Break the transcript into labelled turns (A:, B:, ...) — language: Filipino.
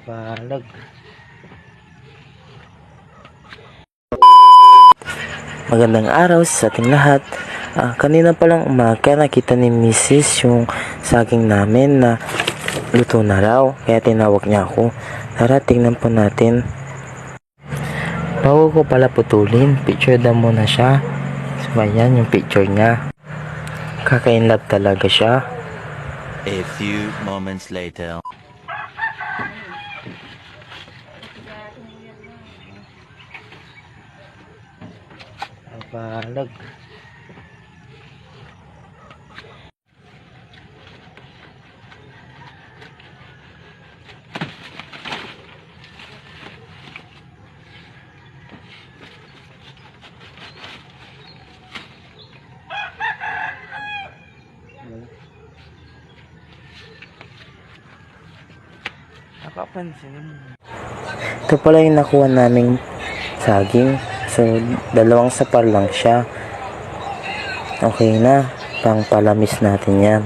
A: Balag. Magandang araw sa ating lahat. Kanina palang umaga nakita ni Mrs. yung saging namin na luto na raw. Kaya tinawag niya ako. Tara, tingnan po natin. Bago ko pala putulin, picture daw muna siya. So, ayan yung picture niya. Kaka-inlove talaga siya.
B: A few moments later.
A: Balag. Nakapansin mo. Ito pala yung nakuha naming saging. So, dalawang sapar lang siya. Okay na. Pang palamis natin yan.